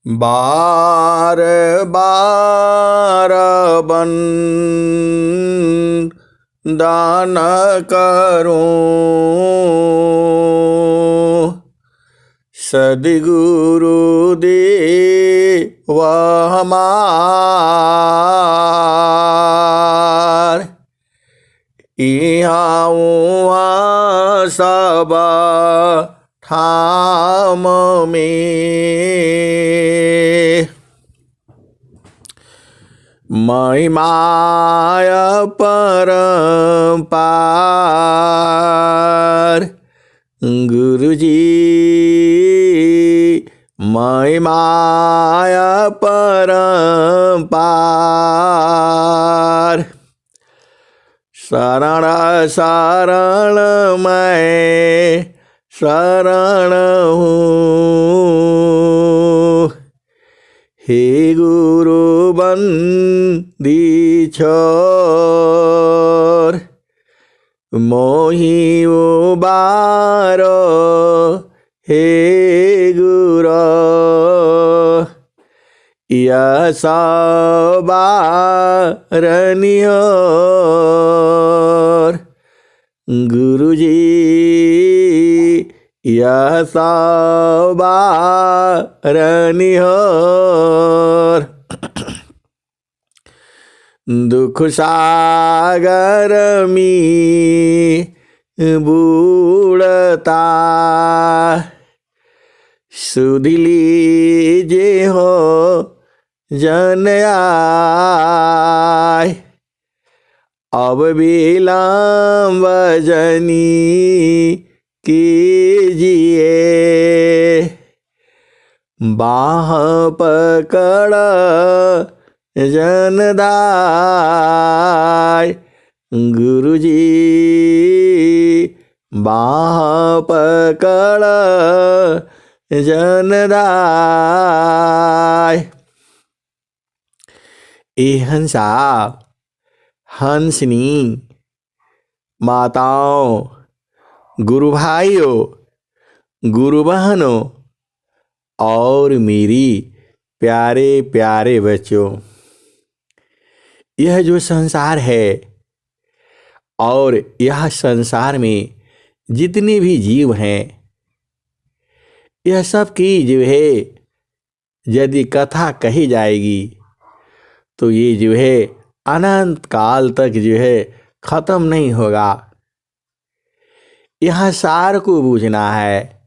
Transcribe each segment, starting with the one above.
बार बार बन दान करूं, सद्गुरु देव हमार। इहाँ उहाँ सब ठाम में महिमाय परम्पार। गुरुजी महिमाय परम्पार। शरण शरण मैं शरण हूँ, हे गुरु बंदी छोर। मोहि उबारो हे गुरु, यह सवारनियोर। गुरुजी यह सवारनियोर। दुख सागर में बूढ़ता, सुध लीजे हो जन आय। अब विलम्ब जनी कीजिए, बाह पकड़ जनदाय। गुरुजी बाह पकड़ जनदाय। ए हंसा हंसनी माताओं, गुरु भाइयों, गुरु बहनों और मेरी प्यारे प्यारे बच्चों, यह जो संसार है और यह संसार में जितने भी जीव हैं, यह सब की जो है यदि कथा कही जाएगी तो ये जो है अनंत काल तक जो है खत्म नहीं होगा। यहाँ सार को बूझना है,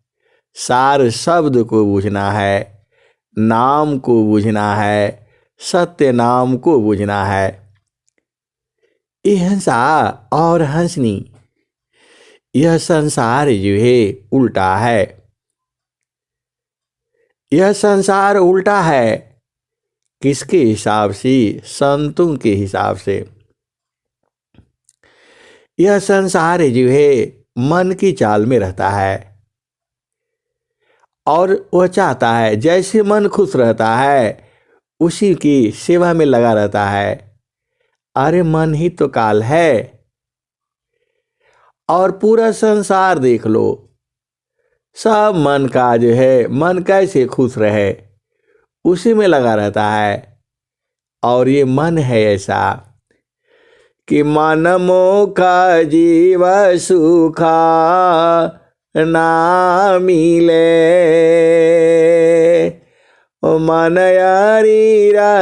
सार शब्द को बूझना है, नाम को बूझना है, सत्य नाम को बूझना है। ये हंसा और हंसनी, यह संसार जो है उल्टा है। यह संसार उल्टा है किसके हिसाब से? संतों के हिसाब से। यह संसार जो है मन की चाल में रहता है और वह चाहता है जैसे मन खुश रहता है उसी की सेवा में लगा रहता है। अरे मन ही तो काल है। और पूरा संसार देख लो, सब मन का जो है, मन कैसे खुश रहे उसी में लगा रहता है। और ये मन है ऐसा कि मन मोखा जीव सुखा ना मिले, मन यारीरा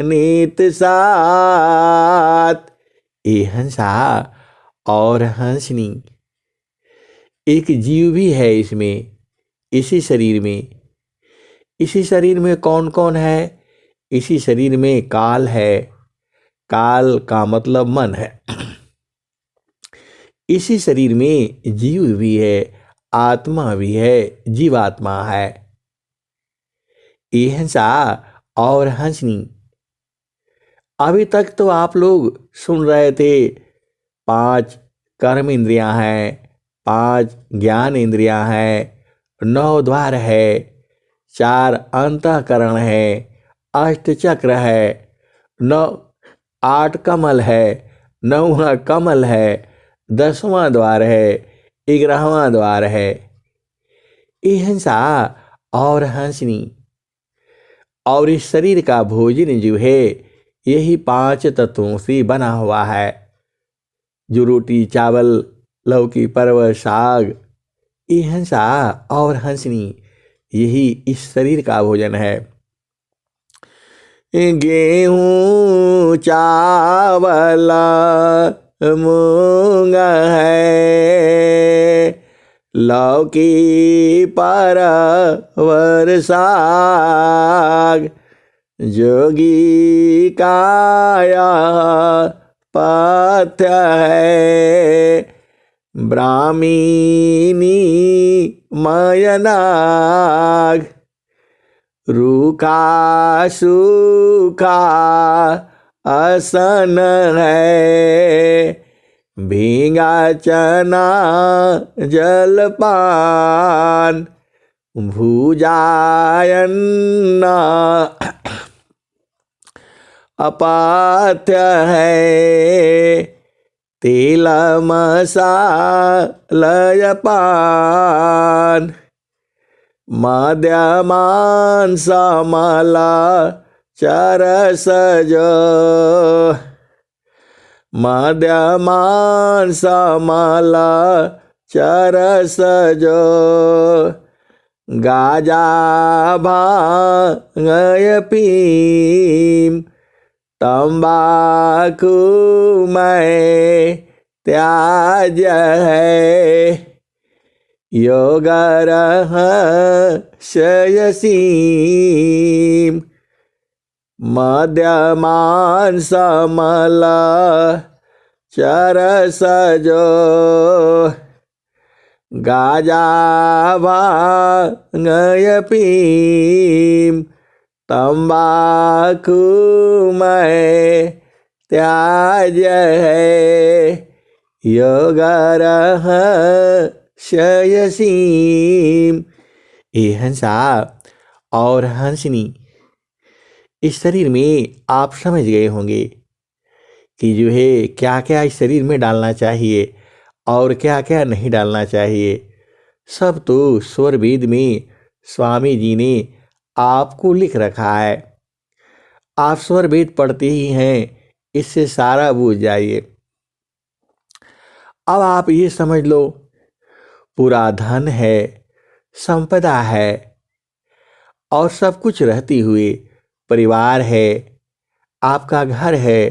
नित साथ। ये हंसा और हंसनी एक जीव भी है इसमें, इसी शरीर में। इसी शरीर में कौन कौन है? इसी शरीर में काल है, काल का मतलब मन है। इसी शरीर में जीव भी है, आत्मा भी है, जीवात्मा है। ये हंसा और हंसनी। अभी तक तो आप लोग सुन रहे थे 5 कर्म इंद्रियां हैं, 5 ज्ञान इंद्रियां हैं, 9 द्वार है, 4 अंतःकरण है, 8 चक्र है, 8 कमल है, 9वां कमल है, 10वां द्वार है, 11वां द्वार है। ये हंसा और हंसनी और इस शरीर का भोजन जो है यही 5 तत्वों से बना हुआ है, जो रोटी चावल लौकी परवल साग ये हंसा और हंसनी यही इस शरीर का भोजन है। गेहूँ चावल मूंग है, लौकी परवर साग, जोगी काया पथ्य है, ब्राह्मीनी मयनाग, रूखा सूखा आसन है, भींगा चना जलपान, भुजायन अपाथ्य है, तेल मसाला पान, मध्यमान समला चरस जो, मध्यमान समला चरस जो, गाजा भांग पीम, तंबाकू में त्याज है, योग रहस्यसीम, मध्यमान समला चरस जो, गाजा भांग पीम, तंबाकू में त्याज है, योग रहस्यसीम। ये हंसा और हंसनी इस शरीर में आप समझ गए होंगे कि जो है क्या क्या इस शरीर में डालना चाहिए और क्या क्या नहीं डालना चाहिए। सब तो स्वर वेद में स्वामी जी ने आपको लिख रखा है। आप स्वर वेद पढ़ते ही हैं, इससे सारा बूझ जाइए। अब आप ये समझ लो, पूरा धन है, संपदा है और सब कुछ रहते हुए परिवार है, आपका घर है,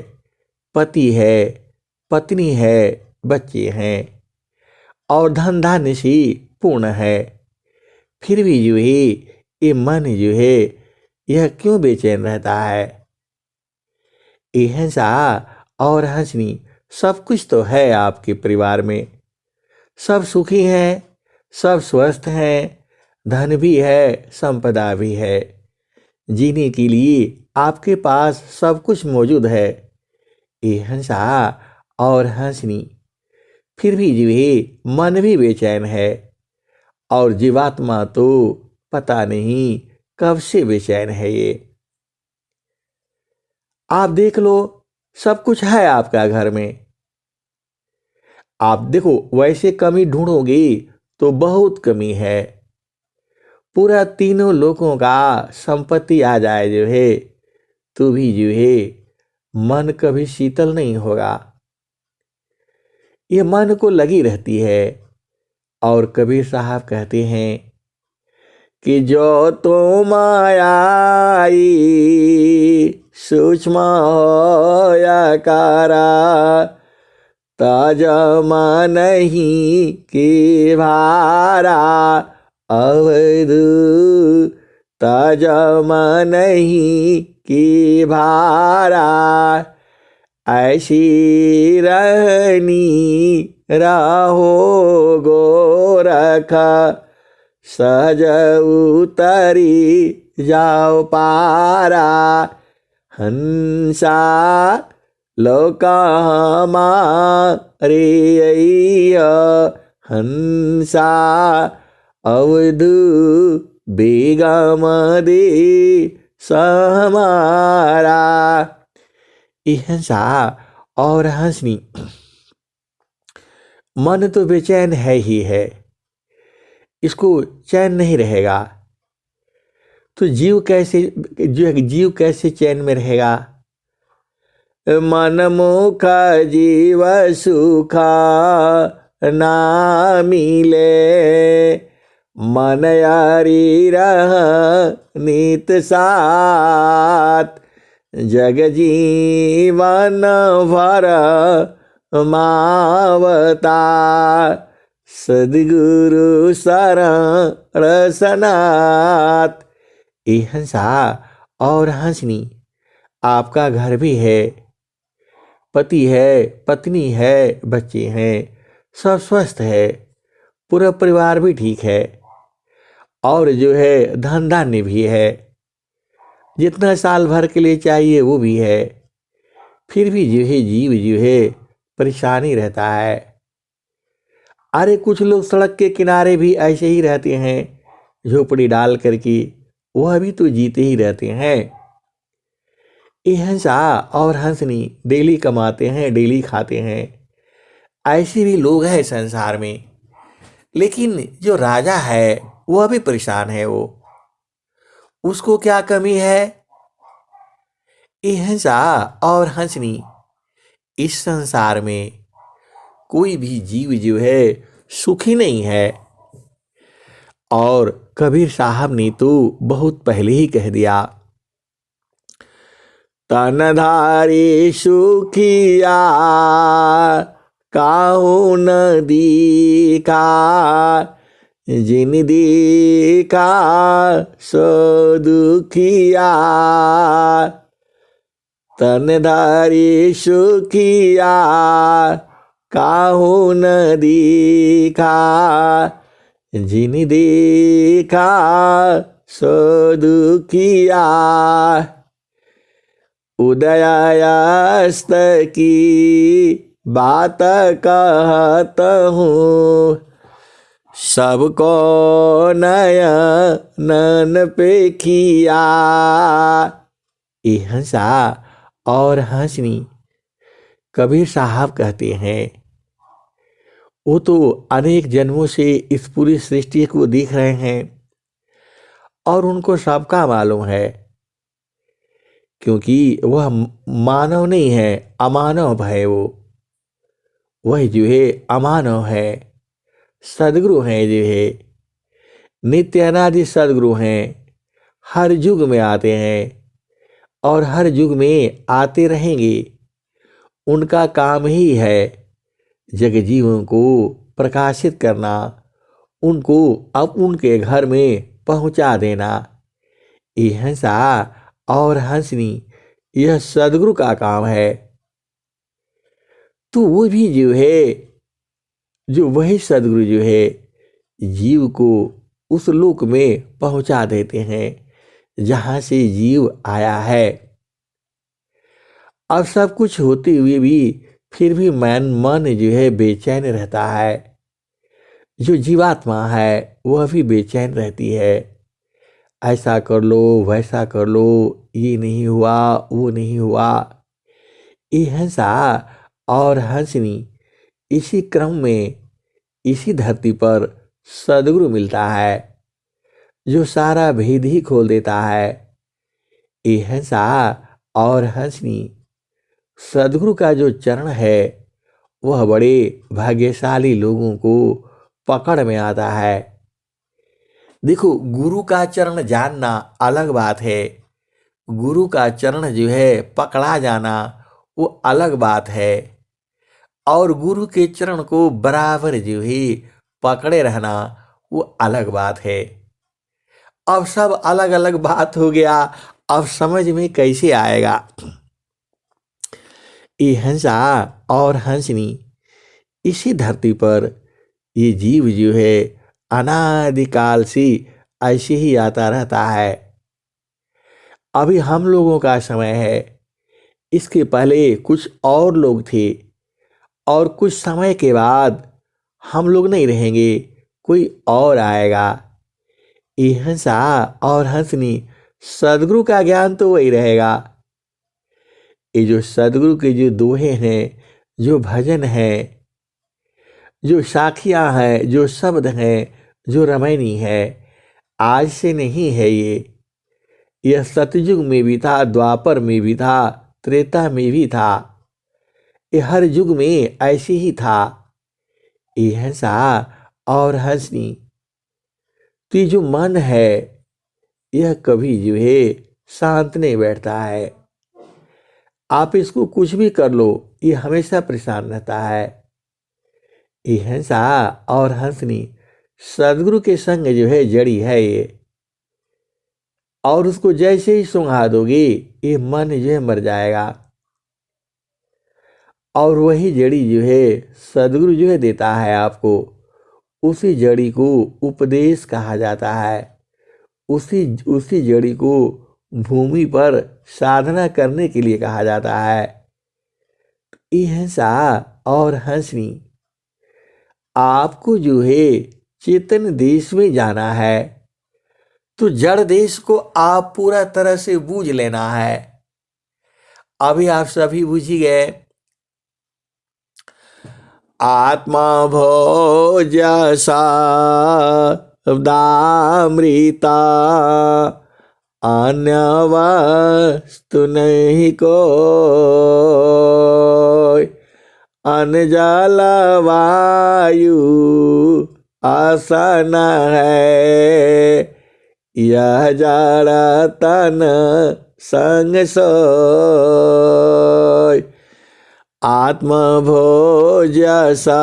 पति है, पत्नी है, बच्चे हैं और धन धान्य से पूर्ण है, फिर भी जो है ये मन जो है यह क्यों बेचैन रहता है। ये हंसा और हंसनी सब कुछ तो है आपके परिवार में, सब सुखी हैं, सब स्वस्थ हैं, धन भी है, संपदा भी है, जीने के लिए आपके पास सब कुछ मौजूद है। ये हंसा और हंसनी फिर भी जो है मन भी बेचैन है और जीवात्मा तो पता नहीं कब से बेचैन है। ये आप देख लो, सब कुछ है आपका घर में, आप देखो वैसे कमी ढूंढोगे तो बहुत कमी है। पूरा तीनों लोगों का संपत्ति आ जाए जो है तो भी जो है मन कभी शीतल नहीं होगा। ये मन को लगी रहती है। और कबीर साहब कहते हैं कि जो तुम आई सूक्ष्म होया कारा, ताजम नहीं की भारा अवधू, ताजम नहीं की भारा, ऐसी रहनी रहो गोरखा, सहज उतरी जाओ पारा, हंसा लोका हमारे हंसा अवधू बेगम दे सहमारा। हंसा और हंसनी मन तो बेचैन है ही है, इसको चैन नहीं रहेगा। तो जीव कैसे चैन में रहेगा। मन मुख जीव सुखा ना मिले, मन यारी रह नित साथ, जग जीवन भर मावता, सद्गुरु शरण रसनाथ। ए हंसा और हंसनी, आपका घर भी है, पति है, पत्नी है, बच्चे हैं, सब स्वस्थ है, पूरा परिवार भी ठीक है, और जो है धन धान्य भी है, जितना साल भर के लिए चाहिए वो भी है। फिर भी जो है जीव जो है परेशानी रहता है। अरे कुछ लोग सड़क के किनारे भी ऐसे ही रहते हैं, झोपड़ी डाल करके, वह भी तो जीते ही रहते हैं। ये हंसा और हंसनी डेली कमाते हैं, डेली खाते हैं, ऐसे भी लोग हैं संसार में। लेकिन जो राजा है वह भी परेशान है, उसको क्या कमी है। ये हंसा और हंसनी, इस संसार में कोई भी जीव जो है सुखी नहीं है। और कबीर साहब ने तो बहुत पहले ही कह दिया, तनधारी सुखिया काहू न दीका, जिन दीका सो दुखिया, तनधारी सुखिया काहू न दीका, जिन देखा सो दुखिया। उदयास्त की बात कहत हूँ, सबको नयन पेखिया। ये हंसा और हंसनी, कबीर साहब कहते हैं, वो तो अनेक जन्मों से इस पूरी सृष्टि को देख रहे हैं और उनको सबका मालूम है, क्योंकि वह मानव नहीं है, अमानव है। वह जो है अमानव है, सद्गुरु हैं, जो है नित्य अनादि सद्गुरु हैं, हर युग में आते हैं और हर युग में आते रहेंगे। उनका काम ही है जग जीवों को प्रकाशित करना, उनको अब उनके घर में पहुंचा देना। ये हंसा और हंसनी, यह सद्गुरु का काम है। तो वो भी जो है, जो वही सद्गुरु जो है जीव को उस लोक में पहुंचा देते हैं जहां से जीव आया है। अब सब कुछ होते हुए भी फिर भी मन जो है बेचैन रहता है। जो जीवात्मा है वह भी बेचैन रहती है, ऐसा कर लो, वैसा कर लो, ये नहीं हुआ, वो नहीं हुआ। ये हंसा और हंसनी, इसी क्रम में इसी धरती पर सद्गुरु मिलता है जो सारा भेद ही खोल देता है। ये हंसा और हंसनी, सद्गुरु का जो चरण है वह बड़े भाग्यशाली लोगों को पकड़ में आता है। देखो, गुरु का चरण जानना अलग बात है, गुरु का चरण जो है पकड़ा जाना वो अलग बात है, और गुरु के चरण को बराबर जो है पकड़े रहना वो अलग बात है। अब सब अलग अलग बात हो गया, अब समझ में कैसे आएगा। ये हंसा और हंसनी, इसी धरती पर ये जीव जो है अनादिकाल से ऐसे ही आता रहता है। अभी हम लोगों का समय है, इसके पहले कुछ और लोग थे, और कुछ समय के बाद हम लोग नहीं रहेंगे, कोई और आएगा। ये हंसा और हंसनी, सद्गुरु का ज्ञान तो वही रहेगा। ये जो सद्गुरु के जो दोहे हैं, जो भजन हैं, जो साखियाँ हैं, जो शब्द हैं, जो रमैनी है, आज से नहीं है ये, यह सतयुग में भी था, द्वापर में भी था, त्रेता में भी था। ये हर युग में ऐसे ही था। ये हंसा और हंसनी, तो ये जो मन है यह कभी जो है शांत नहीं बैठता है। आप इसको कुछ भी कर लो, ये हमेशा परेशान रहता है। ये हंसा और हंसनी सदगुरु के संग जो है जड़ी है ये, और उसको जैसे ही सुंघा दोगे ये मन जो है मर जाएगा। और वही जड़ी जो है सदगुरु जो है देता है आपको, उसी जड़ी को उपदेश कहा जाता है। उसी उसी जड़ी को भूमि पर साधना करने के लिए कहा जाता है। ये हंसा और हंसनी, आपको जो है चेतन देश में जाना है, तो जड़ देश को आप पूरा तरह से बूझ लेना है। अभी आप सभी बूझ ही गए। आत्मा भोजसा दामृता, अन्य वस्तु नहीं कोई, अन्न जल वायु आसन है, यह जड़ तन संग सोय। आत्मा भोजसा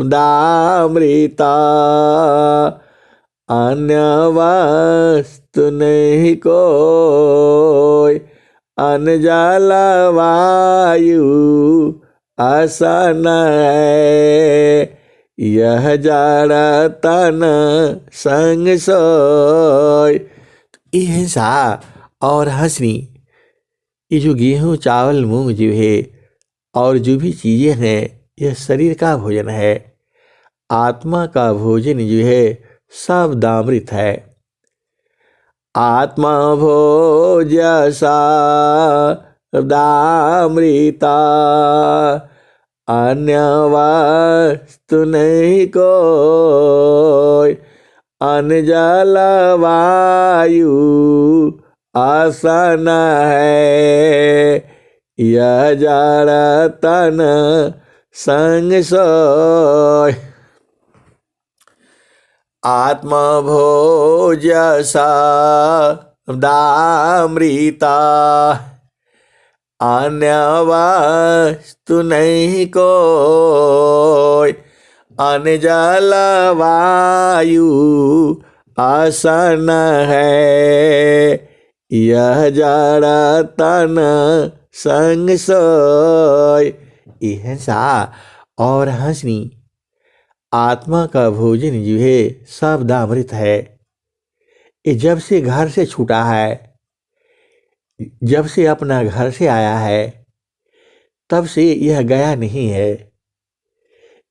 दामृता, अन्य वस्तु नहीं कोई, अन्न जल वायु आसन है, यह जड़ तन संग सोय। ये हंसा और हंसनी, ये जो गेहूँ चावल मूंग जो है और जो भी चीज़ें हैं यह शरीर का भोजन है। आत्मा का भोजन जो है सब दामृत है। आत्मा भोजसा दामृता, अन्य वस्तु नहीं कोई, अन्न जल वायु आसन है, यह जड़ तन संग सोय। आत्मा भोजसा दामृता, अन्य वस्तु नहीं कोई, अन्न जल वायु आसन है, यह जड़ तन संग सोय। ये हंसा और हंसनी, आत्मा का भोजन जो है सब दामृत है। ये जब से घर से छूटा है, जब से अपना घर से आया है, तब से यह गया नहीं है।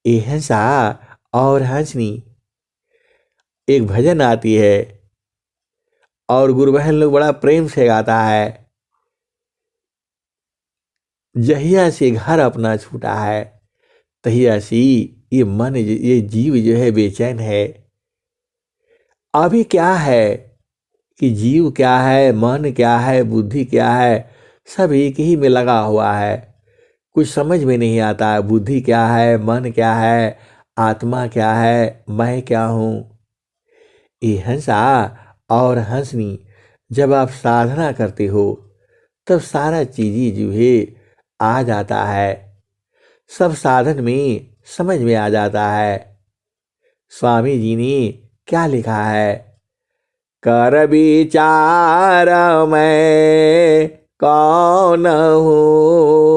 ये हंसा और हंसनी, एक भजन आती है और गुरु बहन लोग बड़ा प्रेम से गाता है। जहिया से घर अपना छूटा है, तहिया से ये मन ये जीव जो है बेचैन है। अभी क्या है कि जीव क्या है, मन क्या है, बुद्धि क्या है, सब एक ही में लगा हुआ है। कुछ समझ में नहीं आता है, बुद्धि क्या है, मन क्या है, आत्मा क्या है, मैं क्या हूँ। ये हंसा और हंसनी, जब आप साधना करते हो तब सारा चीज़ जो है आ जाता है, सब साधन में समझ में आ जाता है। स्वामी जी ने क्या लिखा है, कर विचार मैं कौन हूँ,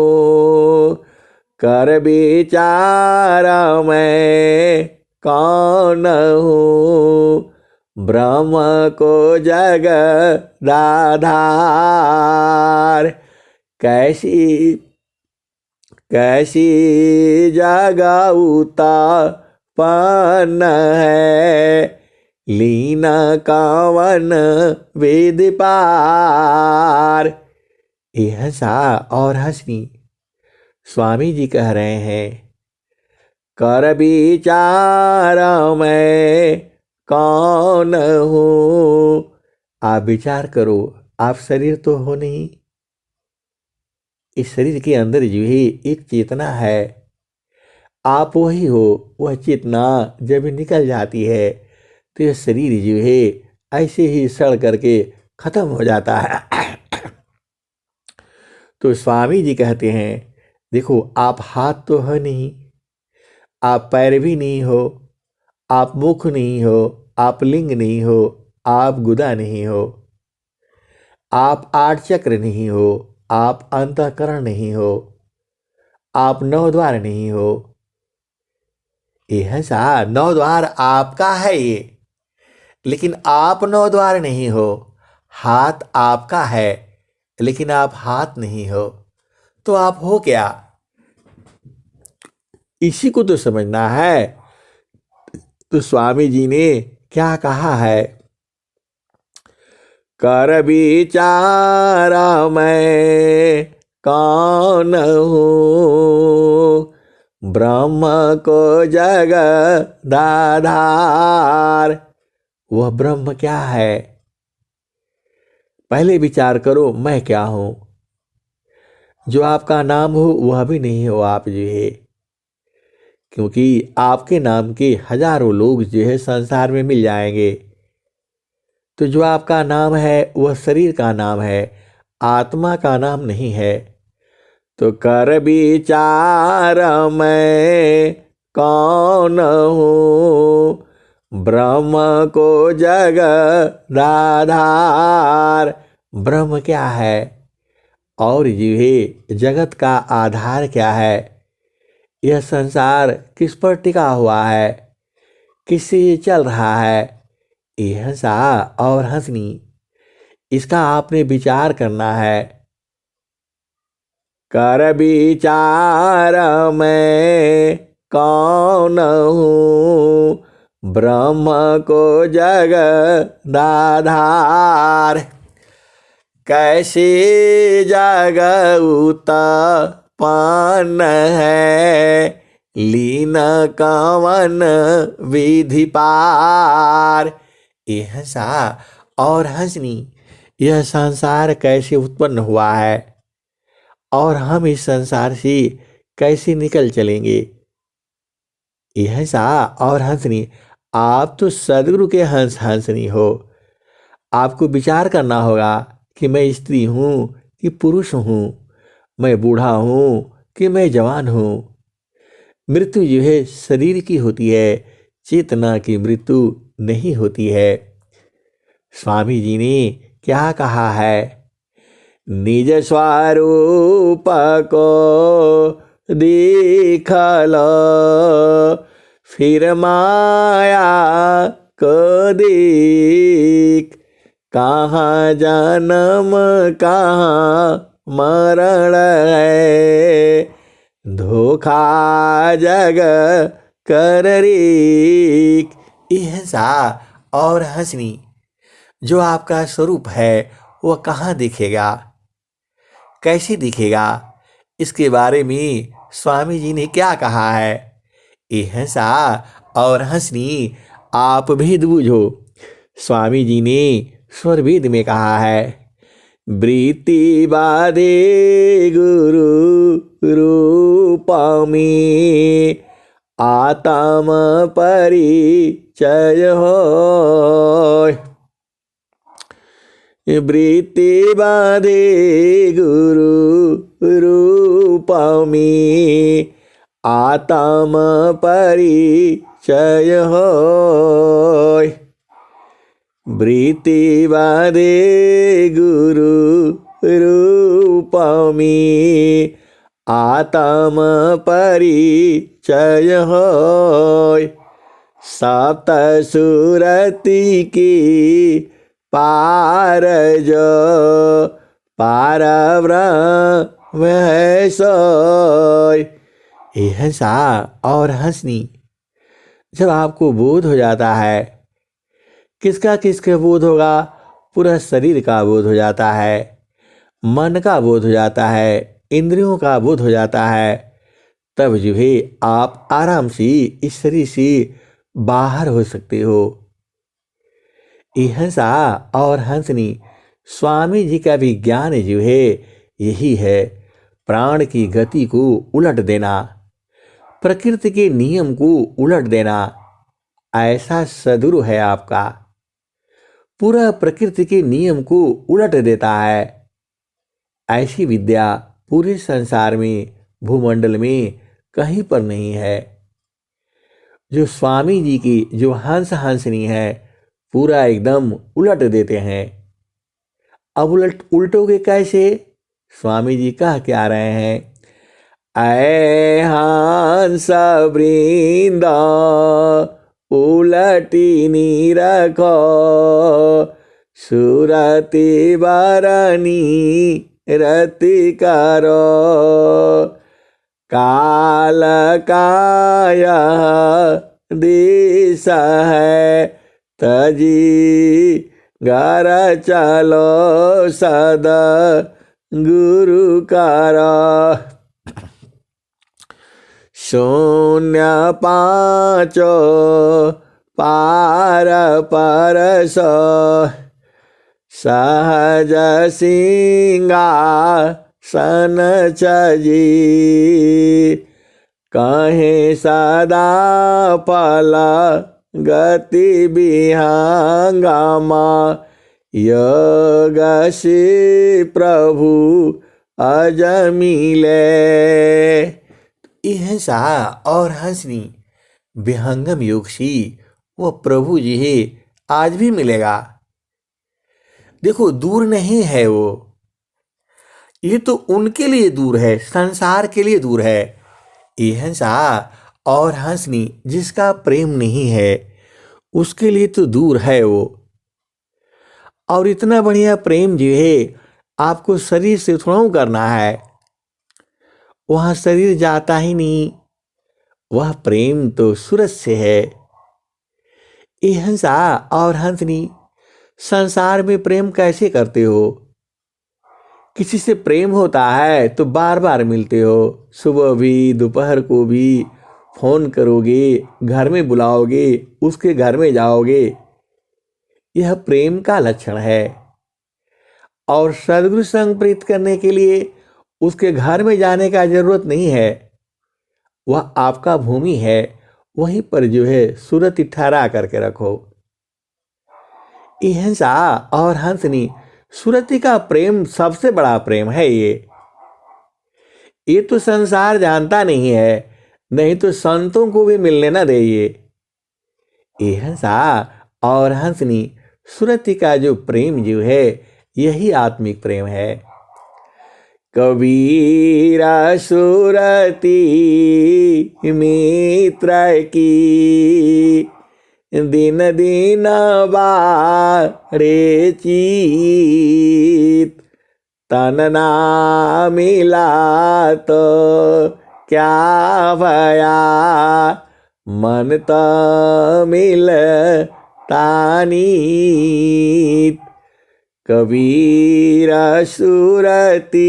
कर विचार मैं कौन हूँ, ब्रह्म को जगदाधार, कैसी कैसी जगह उत्पन्न है, लीन कावन वेद पार। ये हंसा और हंसनी, स्वामी जी कह रहे हैं, कर विचार मैं कौन हूँ, आप विचार करो, आप शरीर तो हो नहीं। इस शरीर के अंदर जो है एक चेतना है, आप वही हो। वह चेतना जब निकल जाती है तो यह शरीर जो है ऐसे ही सड़ करके खत्म हो जाता है। तो स्वामी जी कहते हैं, देखो आप हाथ तो है नहीं, आप पैर भी नहीं हो, आप मुख नहीं हो, आप लिंग नहीं हो, आप गुदा नहीं हो, आप आठ चक्र नहीं हो, आप अंतःकरण नहीं हो, आप नौ द्वार नहीं हो। ये है सा, नौ द्वार आपका है ये, लेकिन आप नौ द्वार नहीं हो। हाथ आपका है, लेकिन आप हाथ नहीं हो। तो आप हो क्या? इसी को तो समझना है। तो स्वामी जी ने क्या कहा है? कर विचारा मैं कौन हूँ, ब्रह्म को जगदाधार। वह ब्रह्म क्या है? पहले विचार करो, मैं क्या हूं? जो आपका नाम हो वह भी नहीं हो आप जो है, क्योंकि आपके नाम के हजारों लोग जो है संसार में मिल जाएंगे। तो जो आपका नाम है वह शरीर का नाम है, आत्मा का नाम नहीं है। तो कर विचार मैं कौन हूँ, ब्रह्म को जगदाधार। ब्रह्म क्या है और ये जगत का आधार क्या है? यह संसार किस पर टिका हुआ है, किससे ये चल रहा है? ये हंसा और हंसनी, इसका आपने विचार करना है। कर विचार मैं कौन हूँ, ब्रह्म को जगदाधार। कैसे जग उत्पन्न है, लीन कवन विधि पार। ये हंसा और हंसनी, यह संसार कैसे उत्पन्न हुआ है और हम इस संसार से कैसे निकल चलेंगे? ये हंसा और हंसनी, आप तो सदगुरु के हंसनी हो। आपको विचार करना होगा कि मैं स्त्री हूँ कि पुरुष हूँ, मैं बूढ़ा हूँ कि मैं जवान हूँ। मृत्यु जो है शरीर की होती है, चेतना की मृत्यु नहीं होती है। स्वामी जी ने क्या कहा है? निज स्वरूप को दिखल, फिर माया को देख। कहाँ जन्म कहाँ मरण है, धोखा जग कर रीक। हिंसा और हंसनी, जो आपका स्वरूप है वह कहाँ दिखेगा, कैसे दिखेगा? इसके बारे में स्वामी जी ने क्या कहा है? ये हंसा और हंसनी, आप भेद बूझो। स्वामी जी ने स्वर वेद में कहा है, वृत्ति बाधे गुरु रूप में, आत्म परिचय हो। वृत्ति बाधे गुरु रूप में, आत्म परिचय हो। वृत्ति बाधे गुरु रूप में, आत्म परिचय हो। सप्त सुरति की पार जो, पार ब्रह्म है सोय। ये हंसा और हंसनी, जब आपको बोध हो जाता है, किसका किसका बोध होगा? पूरा शरीर का बोध हो जाता है, मन का बोध हो जाता है, इंद्रियों का बोध हो जाता है। तब जो है आप आराम से इस शरीर से बाहर हो सकते हो। ये हंसा और हंसनी स्वामी जी का विज्ञान जो है यही है, प्राण की गति को उलट देना, प्रकृति के नियम को उलट देना। ऐसा सद्गुरु है आपका, पूरा प्रकृति के नियम को उलट देता है। ऐसी विद्या पूरे संसार में, भूमंडल में कहीं पर नहीं है। जो स्वामी जी की जो हंस हंसनी है, पूरा एकदम उलट देते हैं। अब उल्टोगे कैसे? स्वामी जी कह क्या रहे हैं, ऐ हंस वृंद उलटी रखो, सुरति बरनी रति करो, काल काया दिशा है, तजी घर चलो सदा गुरु करो। शून्य पाँचो पार परस, सहज सिंहासन चजी, कहीं सदा पल गति विहंगमा, योग से प्रभु अजमिले। हंसा और हंसनी विहंगम योग सी वो प्रभु जी है, आज भी मिलेगा। देखो दूर नहीं है वो, ये तो उनके लिए दूर है, संसार के लिए दूर है। ये हंसा और हंसनी जिसका प्रेम नहीं है उसके लिए तो दूर है वो। और इतना बढ़िया प्रेम जो है आपको शरीर से थोड़ा करना है, वहाँ शरीर जाता ही नहीं। वह प्रेम तो सूरज से है। ये हंसा और हंसनी संसार में प्रेम कैसे करते हो? किसी से प्रेम होता है तो बार बार मिलते हो, सुबह भी दोपहर को भी फोन करोगे, घर में बुलाओगे, उसके घर में जाओगे। यह प्रेम का लक्षण है। और सद्गुरु संग प्रीत करने के लिए उसके घर में जाने का जरूरत नहीं है। वह आपका भूमि है, वहीं पर जो है सूरत ठहरा करके रखो। हंसा और हंसनी सुरति का प्रेम सबसे बड़ा प्रेम है। ये तो संसार जानता नहीं है, नहीं तो संतों को भी मिलने न दे। ये हंसा और हंसनी सुरति का जो प्रेम जो है यही आत्मिक प्रेम है। कबीरा सुरति मित्र की, दिन दिन बारे चीत, तन ना मिला तो क्या भया, मन तो मिल तानीत। कबीरा सुरति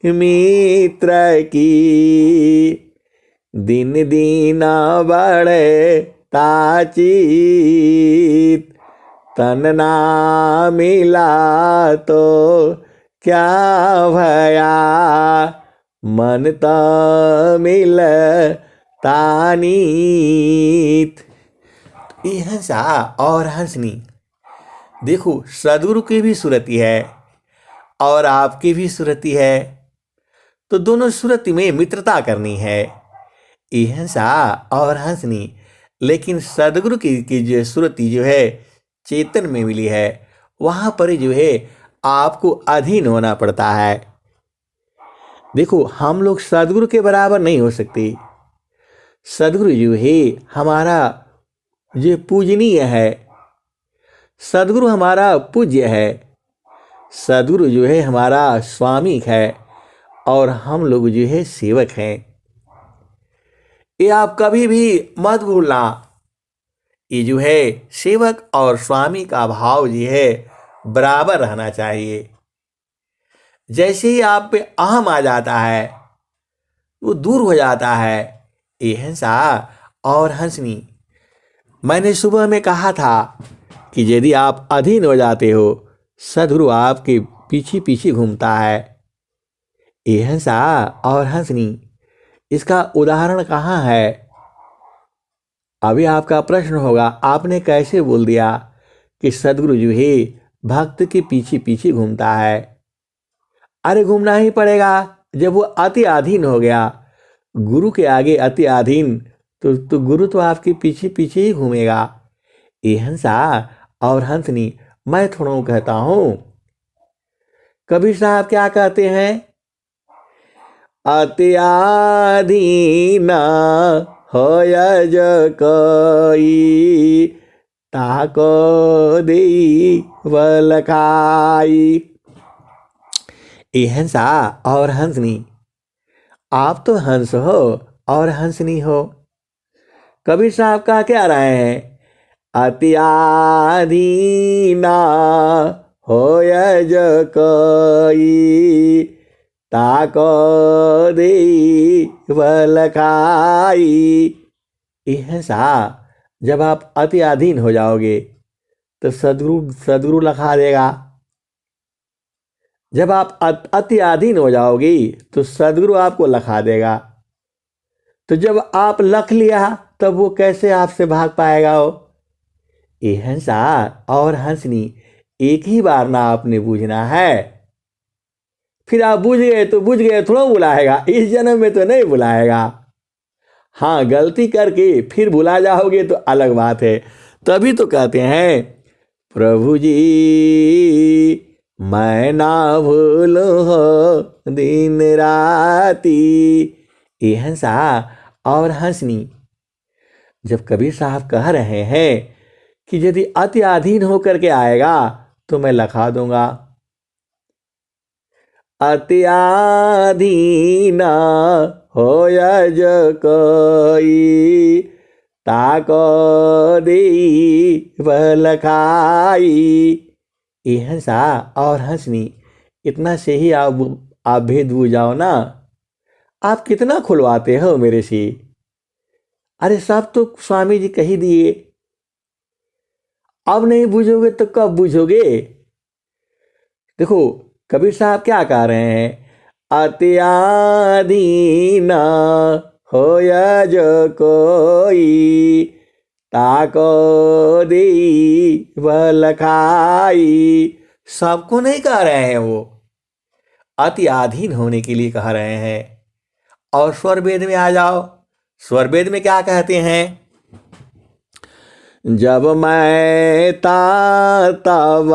मित्र की, दिन दिन बढ़े ताचीत, तन ना मिला तो क्या भया, मन तो मिल तानीत। ये हंसा और हंसनी देखो सद्गुरु की भी सुरति है और आपकी भी सुरति है, तो दोनों सुरति में मित्रता करनी है। ये हंसा और हंसनी लेकिन सद्गुरु की जो सुरति जो है चेतन में मिली है, वहां पर जो है आपको अधीन होना पड़ता है। देखो हम लोग सद्गुरु के बराबर नहीं हो सकते। सद्गुरु जो है हमारा जो पूजनीय है, सद्गुरु हमारा पूज्य है, सद्गुरु जो है हमारा स्वामी है और हम लोग जो है सेवक हैं। ये आप कभी भी मत भूलना। ये जो है सेवक और स्वामी का भाव जो है बराबर रहना चाहिए। जैसे ही आप पे अहम आ जाता है वो दूर हो जाता है। ये हंसा और हंसनी मैंने सुबह में कहा था कि यदि आप अधीन हो जाते हो, सद्गुरु आपके पीछे पीछे घूमता है। ये हंसा और हंसनी, इसका उदाहरण कहाँ है? अभी आपका प्रश्न होगा, आपने कैसे बोल दिया कि सद्गुरु जो है भक्त के पीछे पीछे घूमता है? अरे घूमना ही पड़ेगा, जब वो अति अधीन हो गया, गुरु के आगे अति अधीन, तो गुरु तो आपके पीछे पीछे ही घूमेगा। ये हंसा और हंसनी, मैं थोड़ा कहता हूं। कबीर साहब क्या कहते हैं? अति अधीन होय ज कोई, ताको देवल खाई। ये हंसा और हंसनी, आप तो हंस हो और हंसनी हो। कबीर साहब का क्या रहे हैं? अति अधीना होय ज कोई, ताको देवल खाई। ये हंसा, जब आप अति अधीन हो जाओगे तो सद्गुरु लखा देगा। जब आप अति अधीन हो जाओगी तो सद्गुरु आपको लखा देगा। तो जब आप लख लिया तब वो कैसे आपसे भाग पाएगा? हो ये हंसा और हंसनी, एक ही बार ना आपने बूझना है। फिर आप बूझ गए तो बूझ गए, थोड़ा बुलाएगा, इस जन्म में तो नहीं बुलाएगा। हाँ, गलती करके फिर भुला जाओगे तो अलग बात है। तभी तो कहते हैं, प्रभु जी मैं ना भूलूं हो दिन राती। ये हंसा और हंसनी, जब कबीर साहब कह रहे हैं कि यदि अति अधीन होकर के आएगा तो मैं लखा दूंगा। अति अधीन होय ज कोई, ताको देवल खाई। ये हंसा और हंसनी, इतना से ही आप भेद बूझ जाओ ना। आप कितना खुलवाते हो मेरे से? अरे सब तो स्वामी जी कही दिए, अब नहीं बूझोगे तो कब बूझोगे? देखो कबीर साहब क्या कह रहे हैं? अति अधीन होय ज कोई, ताको देवल खाई। सबको नहीं कह रहे हैं, वो अति अधीन होने के लिए कह रहे हैं। और स्वर वेद में आ जाओ, स्वर वेद में क्या कहते हैं? जब मैं तब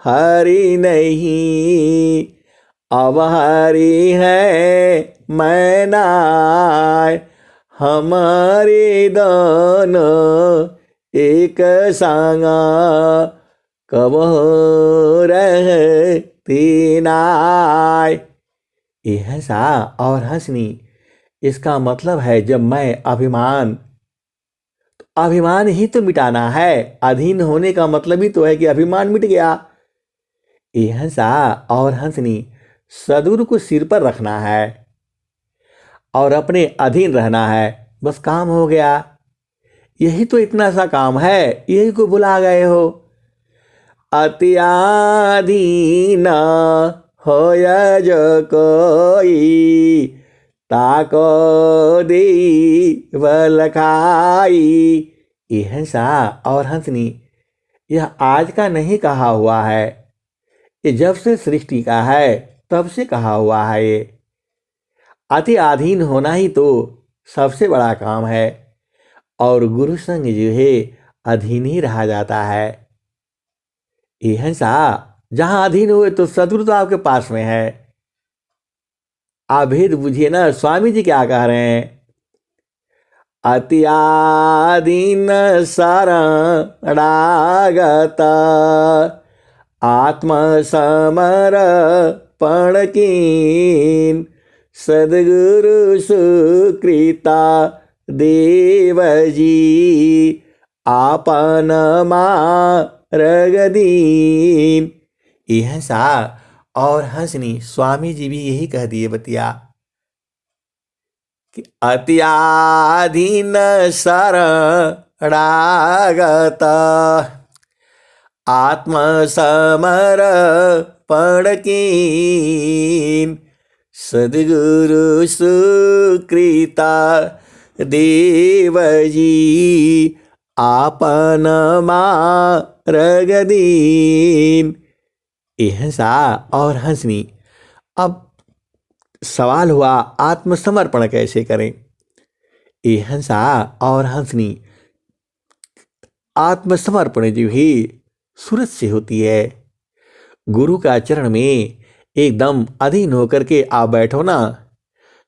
हरि नहीं, अब हरि है मैं नाय। हमारे दोनों एक संगा, कब रहते नाय। ये हंसा और हंसनी, इसका मतलब है जब मैं अभिमान ही तो मिटाना है। अधीन होने का मतलब ही तो है कि अभिमान मिट गया। ये हंसा और हंसनी, सद्गुरु को सिर पर रखना है और अपने अधीन रहना है, बस काम हो गया। यही तो इतना सा काम है, यही को बुला गए हो। अति अधीन होय ज कोई, ताको देवल खाई। ये हंसा और हंसनी, यह आज का नहीं कहा हुआ है, ये जब से सृष्टि का है तब से कहा हुआ है। ये अति अधीन होना ही तो सबसे बड़ा काम है, और गुरु संग जो है अधीन ही रहा जाता है। ये हंसा, जहां अधीन हुए तो सद्गुरु तो आपके पास में है। आप भेद बुझिए ना, स्वामी जी क्या कह रहे हैं? अति अधीन शरणागत, आत्म समर्पण कीन। सद्गुरु सुकृता देव जी, आपन मार्ग दीन। ये हंसा और हंसनी, स्वामी जी भी यही कह दिए बतिया कि अति अधीन शरणागत, आत्मसमर्पण कीन। सद्गुरु सुकृता देव जी आपन मार्ग दीन। ये हंसा और हंसनी। अब सवाल हुआ आत्मसमर्पण कैसे करें। ये हंसा और हंसनी आत्मसमर्पण जो ही सूरत से होती है। गुरु का चरण में एकदम अधीन होकर के आप बैठो ना,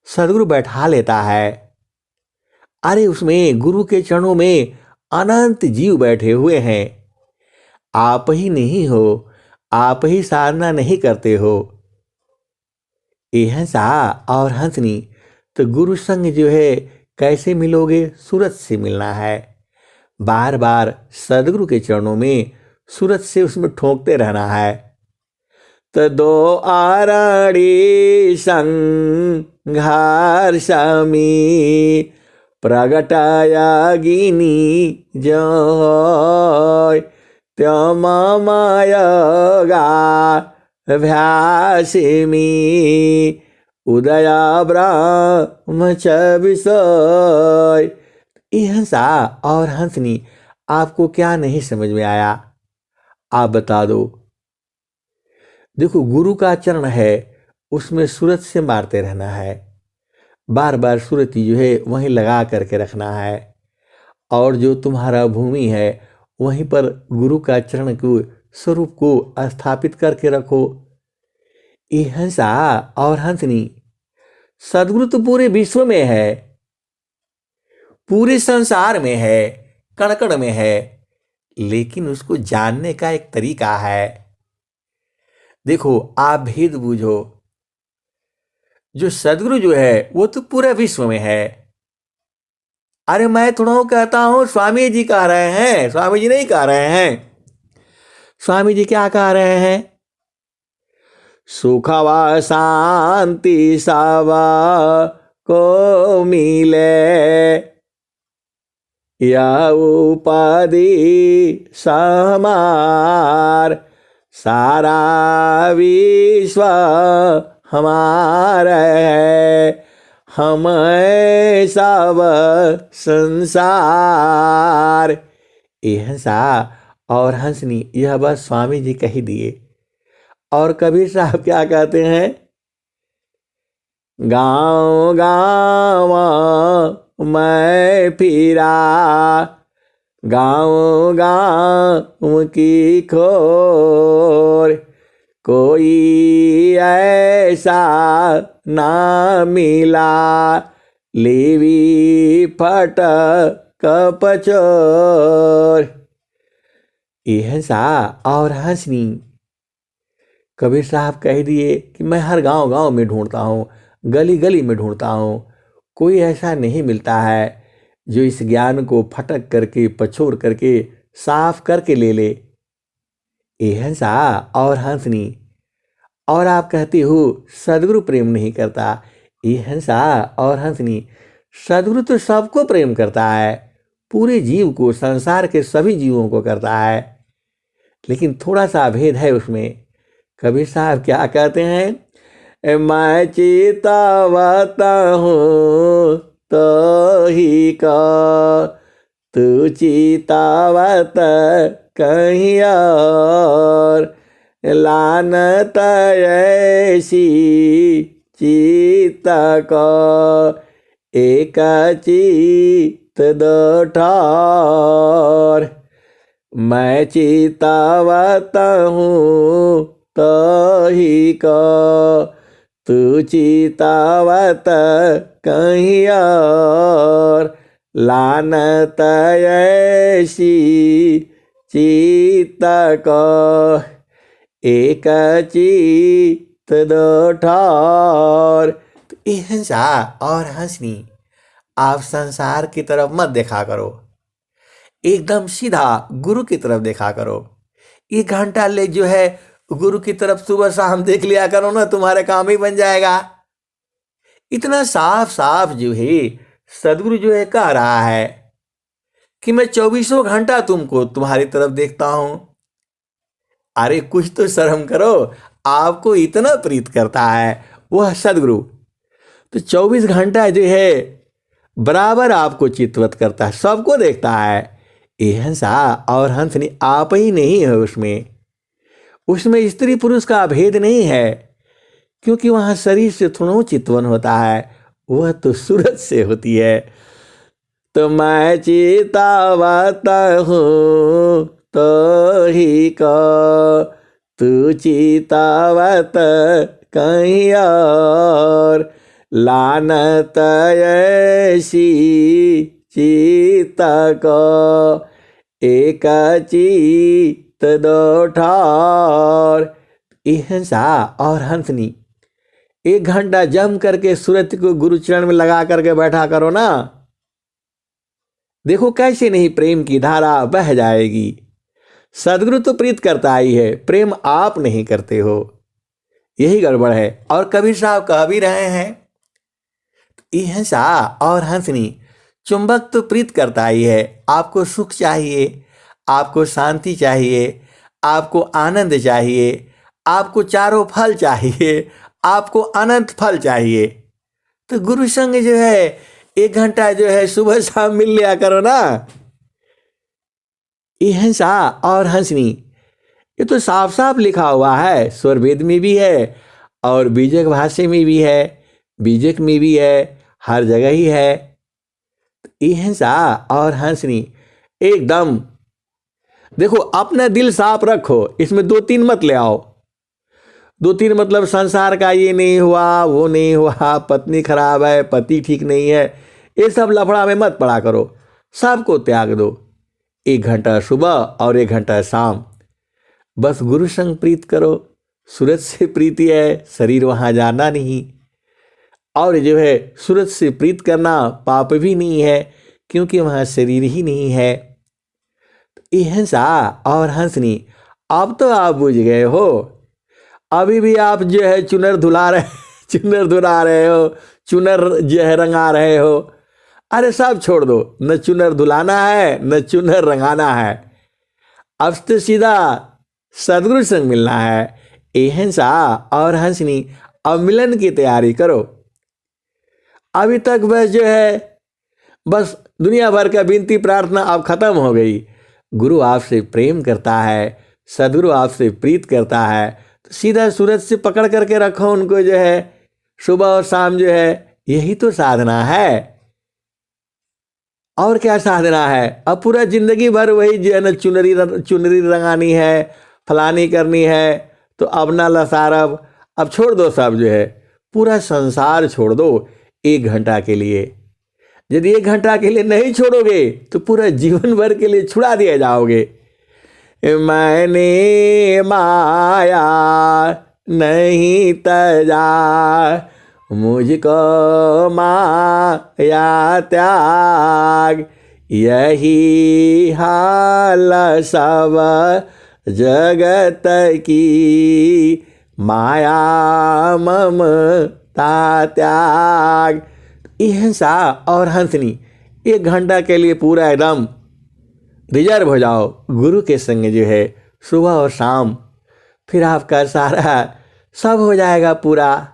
सदगुरु बैठा लेता है। अरे उसमें गुरु के चरणों में अनंत जीव बैठे हुए हैं। आप ही नहीं हो, आप ही साधना नहीं करते हो। ये हंसा और हंसनी तो गुरु संग जो है कैसे मिलोगे, सूरत से मिलना है। बार बार सदगुरु के चरणों में सूरत से उसमें ठोकते रहना है। तो दो आरणी संघार समी प्रगटायागिनी जय त्यम मायगा भ्यासिमी उदया ब्रह्म च विषय। ये हंसा और हंसनी आपको क्या नहीं समझ में आया, आप बता दो। देखो गुरु का चरण है, उसमें सूरत से मारते रहना है। बार बार सूरती जो है वहीं लगा करके रखना है। और जो तुम्हारा भूमि है वहीं पर गुरु का चरण को स्वरूप को स्थापित करके रखो। ये हंसा और हंसनी सदगुरु तो पूरे विश्व में है, पूरे संसार में है, कण कण में है, लेकिन उसको जानने का एक तरीका है। देखो आप भेद बूझो। जो सदगुरु जो है वो तो पूरे विश्व में है। अरे मैं थोड़ा कहता हूं, स्वामी जी कह रहे हैं, स्वामी जी नहीं कह रहे हैं। स्वामी जी क्या कह रहे हैं? सुखवा शांति सावा को मिले या उपाधि समार सारा विश्व हमारा है, हम सब संसार। ये हंसा और हंसनी यह बस स्वामी जी कह दिए। और कबीर साहब क्या कहते हैं? गाँव गाँव मैं फिरा गाँव गाँव की खोर, कोई ऐसा ना मिला लेवी फट कपचोर। ये हंसा और हंसनी कबीर साहब कह दिए कि मैं हर गांव गांव में ढूंढता हूँ, गली गली में ढूंढता हूँ, कोई ऐसा नहीं मिलता है जो इस ज्ञान को फटक करके पछोड़ करके साफ करके ले ले। ये हंसा और हंसनी। और आप कहते हो सदगुरु प्रेम नहीं करता। ये हंसा और हंसनी सदगुरु तो सबको प्रेम करता है, पूरे जीव को, संसार के सभी जीवों को करता है, लेकिन थोड़ा सा भेद है उसमें। कबीर साहब क्या कहते हैं? मैं चितावता हूँ तो ही का तू चितावत कहीं और, लानत ऐसी चित को एक चित दो ठार। मैं चितावत हूँ तो ही को तू चितावत कहीं और, लानत ऐसी चित को एक चित दो ठार। तो ये हंसा और हंसनी आप संसार की तरफ मत देखा करो, एकदम सीधा गुरु की तरफ देखा करो। 1 घंटा ले जो है गुरु की तरफ सुबह शाम देख लिया करो ना, तुम्हारे काम ही बन जाएगा। इतना साफ साफ जो है सदगुरु जो है कह रहा है कि मैं 24 घंटा तुमको तुम्हारी तरफ देखता हूं। अरे कुछ तो शर्म करो, आपको इतना प्रीत करता है वह सदगुरु, तो 24 घंटा जो है बराबर आपको चितवत करता है, सबको देखता है। ये हंसा और हंसनी आप ही नहीं है उसमें, उसमें स्त्री पुरुष का भेद नहीं है, क्योंकि वहां शरीर से थोड़ा चितवन होता है, वह तो सूरज से होती है। तो मैं चितावत हूँ तो ही को, तू चितावत कहीं और, लानत ऐसी चित को, एक चित दो ठार। हंसा और हंसनी 1 घंटा जम करके सूरज को गुरु चरण में लगा करके बैठा करो ना, देखो कैसे नहीं प्रेम की धारा बह जाएगी। सदगुरु तो प्रीत करता ही है, प्रेम आप नहीं करते हो, यही गड़बड़ है। और कबीर साहब कह भी रहे हैं, हंसा और हंसनी चुंबक तो प्रीत करता ही है, आपको सुख चाहिए, आपको शांति चाहिए, आपको आनंद चाहिए, आपको चारों फल चाहिए, आपको अनंत फल चाहिए, तो गुरु संग जो है 1 घंटा जो है सुबह शाम मिल लिया करो ना। हंसा और हंसनी ये तो साफ साफ लिखा हुआ है, स्वर वेद में भी है और बीजक भाष्य में भी है, बीजक में भी है, हर जगह ही है। हंसा और हंसनी एकदम देखो, अपना दिल साफ रखो, इसमें 2-3 मत ले आओ। 2-3 मतलब संसार का ये नहीं हुआ, वो नहीं हुआ, पत्नी खराब है, पति ठीक नहीं है, ये सब लफड़ा में मत पड़ा करो, सबको त्याग दो। 1 घंटा सुबह और 1 घंटा शाम बस गुरु संग प्रीत करो। सूरज से प्रीति है, शरीर वहाँ जाना नहीं, और जो है सूरज से प्रीत करना पाप भी नहीं है, क्योंकि वहाँ शरीर ही नहीं है। हंसा और हंसनी अब तो आप बुझ गए हो, अभी भी आप जो है चुनर धुला रहे हो, चुनर जो है रंगा रहे हो। अरे सब छोड़ दो, न चुनर धुलाना है न चुनर रंगाना है, अब तो सीधा सदगुरु संग मिलना है। हंसा और हंसनी अब मिलन की तैयारी करो। अभी तक बस जो है बस दुनिया भर का विनती प्रार्थना अब खत्म हो गई। गुरु आपसे प्रेम करता है, सदगुरु आपसे प्रीत करता है, तो सीधा सूरज से पकड़ करके रखो उनको, जो है सुबह और शाम जो है, यही तो साधना है। और क्या साधना है? अब पूरा जिंदगी भर वही जो है ना, चुनरी रंगानी है, फलानी करनी है, तो अब ना लसारब, अब छोड़ दो सब, जो है पूरा संसार छोड़ दो 1 घंटा के लिए। यदि 1 घंटा के लिए नहीं छोड़ोगे तो पूरा जीवन भर के लिए छुड़ा दिए जाओगे। मैंने माया नहीं तजा, मुझको माया त्याग, यही हाल सब जगत की, माया ममता त्याग। हंसा और हंसनी 1 घंटा के लिए पूरा एकदम रिजर्व हो जाओ गुरु के संग, जो है सुबह और शाम, फिर आपका सारा सब हो जाएगा पूरा।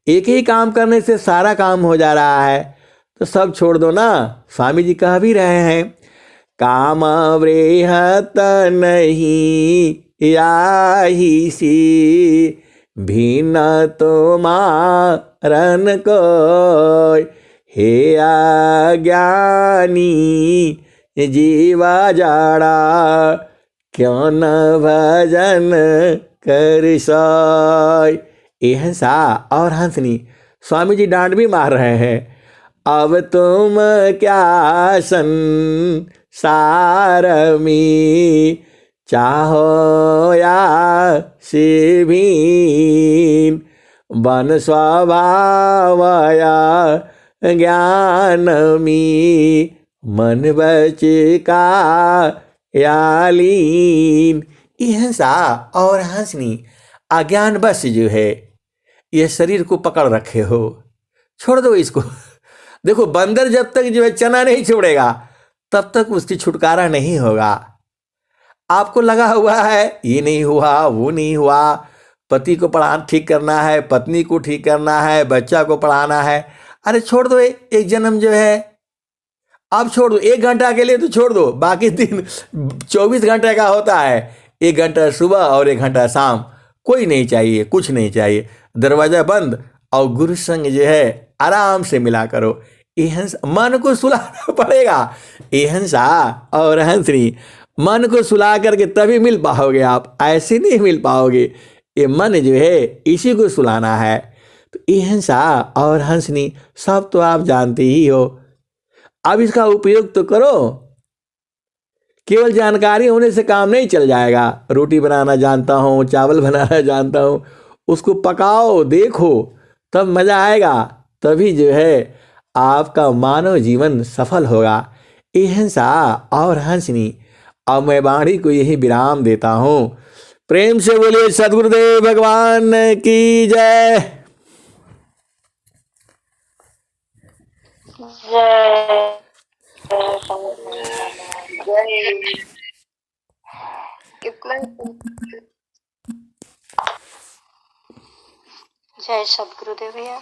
एक ही काम करने से सारा काम हो जा रहा है, तो सब छोड़ दो ना। स्वामी जी कह भी रहे हैं, काम वृहत नहीं याही सी, भिन्न तुम्हारन को, हे अज्ञानी जीवा जाड़ा, क्यों न भजन कर सोय। हंसा और हंसनी स्वामी जी डांट भी मार रहे हैं, अब तुम क्या संसार में चाहो या सिभीन, बन स्वभाव या ज्ञान में, मन बचिका यालीन। हंसा और हंसनी अज्ञान बस जो है ये शरीर को पकड़ रखे हो, छोड़ दो इसको। देखो बंदर जब तक जो है चना नहीं छोड़ेगा तब तक उसकी छुटकारा नहीं होगा। आपको लगा हुआ है ये नहीं हुआ, वो नहीं हुआ, पति को पढ़ा ठीक करना है, पत्नी को ठीक करना है, बच्चा को पढ़ाना है। अरे छोड़ दो, एक जन्म जो है आप छोड़ दो, 1 घंटा के लिए तो छोड़ दो, बाकी दिन 24 घंटे का होता है। 1 घंटा सुबह और 1 घंटा शाम, कोई नहीं चाहिए, कुछ नहीं चाहिए। दरवाजा बंद और गुरु संग जो है आराम से मिला करो। ये हंस मन को सुलाना पड़ेगा। ये हंसा और हंसनी मन को सुला करके तभी मिल पाओगे आप, ऐसे नहीं मिल पाओगे। ये मन जो है इसी को सुलाना है। तो ये हंसा और हंसनी सब तो आप जानते ही हो, अब इसका उपयोग तो करो। केवल जानकारी होने से काम नहीं चल जाएगा। रोटी बनाना जानता हूँ, चावल बनाना जानता हूँ, उसको पकाओ, देखो, तब मज़ा आएगा, तभी जो है आपका मानव जीवन सफल होगा। ये हंसा और हंसनी। अब मैं वाणी को यही विराम देता हूँ। प्रेम से बोलिए सदगुरुदेव भगवान की जय। जय कितना जय सदगुरुदेव भैया।